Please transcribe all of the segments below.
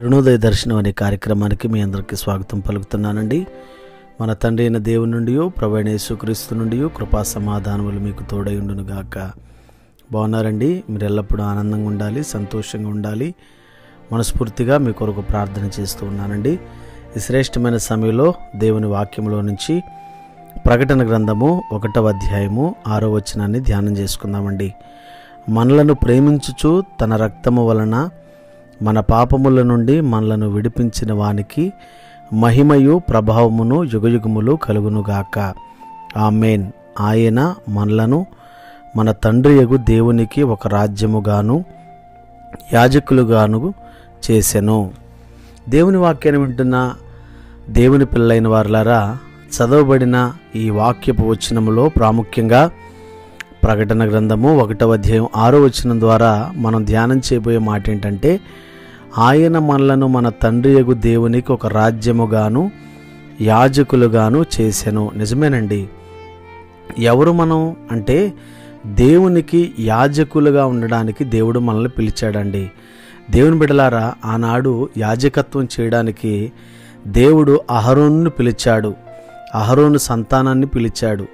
అరుణోదయ దర్శనం అనే కార్యక్రమానికి మీ అందరికీ స్వాగతం పలుకుతున్నానండి. మన తండ్రి అయిన దేవుని నుండి ప్రభువైన యేసుక్రీస్తు నుండి కృపా సమాధానములు మీకు తోడై ఉండును గాక. బాగున్నారండి? మీరు ఎల్లప్పుడూ ఆనందంగా ఉండాలి, సంతోషంగా ఉండాలి. మనస్ఫూర్తిగా మీ కొరకు ప్రార్థన చేస్తూ ఉన్నానండి. ఈ శ్రేష్టమైన సమయంలో దేవుని వాక్యంలో నుంచి ప్రకటన గ్రంథము 1వ అధ్యాయము 6వ వచనాన్ని ధ్యానం చేసుకుందామండి. మనలను ప్రేమించుచు తన రక్తము వలన మన పాపముల నుండి మనలను విడిపించిన వానికి మహిమయు ప్రభావమును యుగయుగములు కలుగునుగాక. ఆమేన్. ఆయన మనలను మన తండ్రియగు దేవునికి ఒక రాజ్యముగాను యాజకులుగాను చేసెను. దేవుని వాక్యాన్ని వింటున్న దేవుని పిల్లైన వారులారా, చదవబడిన ఈ వాక్యపు వచనములో ప్రాముఖ్యంగా ప్రకటన గ్రంథము 1వ అధ్యాయం 6వ వచనం ద్వారా మనం ధ్యానం చేయబోయే మాట ఏంటంటే, ఆయన మనలను మన తండ్రియగు దేవునికి ఒక రాజ్యముగాను యాజకులుగాను చేసెను. నిజమేనండి. ఎవరు మనం అంటే, దేవునికి యాజకులుగా ఉండడానికి దేవుడు మనల్ని పిలిచాడండి. దేవుని బిడ్డలారా, ఆనాడు యాజకత్వం చేయడానికి దేవుడు అహరోనును పిలిచాడు. అహరోను సంతానాన్ని పిలిచాడు.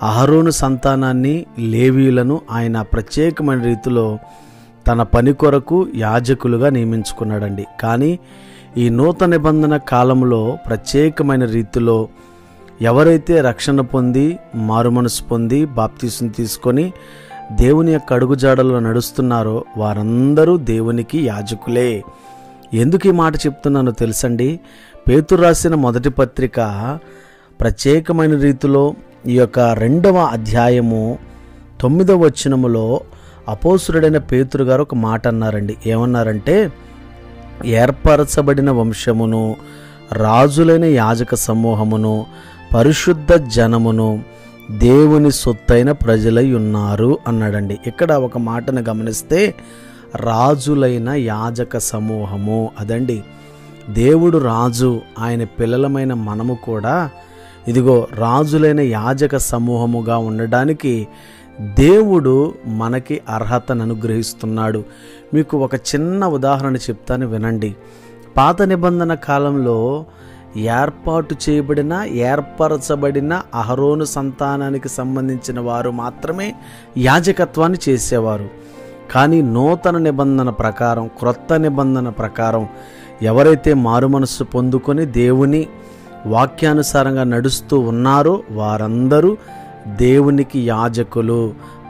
అహరోను సంతానాన్ని, లేవీయులను ఆయన ప్రత్యేకమైన రీతిలో తన పని కొరకు యాజకులుగా నియమించుకున్నాడండి. కానీ ఈ నూతన నిబంధన కాలంలో ప్రత్యేకమైన రీతిలో ఎవరైతే రక్షణ పొంది, మారుమనసు పొంది, బాప్తీసం తీసుకొని దేవుని యొక్క అడుగుజాడల్లో నడుస్తున్నారో వారందరూ దేవునికి యాజకులే. ఎందుకు ఈ మాట చెప్తున్నానో తెలుసండి? పేతురు రాసిన మొదటి పత్రిక ప్రత్యేకమైన రీతిలో ఈ యొక్క 2వ అధ్యాయము 9వ వచనములో అపోస్తుడైన పేతురు గారు ఒక మాట అన్నారండి. ఏమన్నారంటే, ఏర్పరచబడిన వంశమును, రాజులైన యాజక సమూహమును, పరిశుద్ధ జనమును, దేవుని సొత్తైన ప్రజలై ఉన్నారు అన్నాడండి. ఇక్కడ ఒక మాటను గమనిస్తే, రాజులైన యాజక సమూహము అదండి. దేవుడు రాజు, ఆయన పిల్లలమైన మనము కూడా ఇదిగో రాజులైన యాజక సమూహముగా ఉండడానికి దేవుడు మనకి అర్హతను అనుగ్రహిస్తున్నాడు. మీకు ఒక చిన్న ఉదాహరణ చెప్తాను, వినండి. పాత నిబంధన కాలంలో ఏర్పాటు చేయబడిన, ఏర్పరచబడిన అహరోను సంతానానికి సంబంధించిన వారు మాత్రమే యాజకత్వాన్ని చేసేవారు. కానీ నూతన నిబంధన ప్రకారం, క్రొత్త నిబంధన ప్రకారం ఎవరైతే మారుమనస్సు పొందుకొని దేవుని వాక్యానుసారంగా నడుస్తూ ఉన్నారో వారందరూ దేవునికి యాజకులు,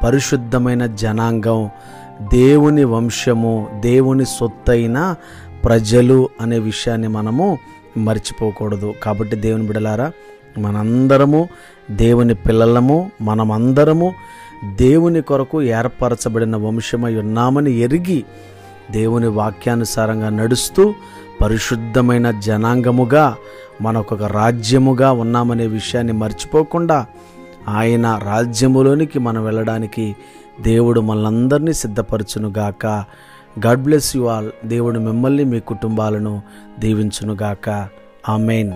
పరిశుద్ధమైన జనాంగం, దేవుని వంశము, దేవుని సొత్తైన ప్రజలు అనే విషయాన్ని మనము మర్చిపోకూడదు. కాబట్టి దేవుని బిడ్డలారా, మనందరము దేవుని పిల్లలము, మనమందరము దేవుని కొరకు ఏర్పరచబడిన వంశమై ఉన్నామని ఎరిగి దేవుని వాక్యానుసారంగా నడుస్తూ పరిశుద్ధమైన జనాంగముగా, మనకొక రాజ్యముగా ఉన్నామనే విషయాన్ని మర్చిపోకుండా ఆయన రాజ్యములోనికి మనం వెళ్ళడానికి దేవుడు మనందరినీ సిద్ధపరచునుగాక. God bless you all. దేవుడు మిమ్మల్ని, మీ కుటుంబాలను దీవించునుగాక. ఆమేన్.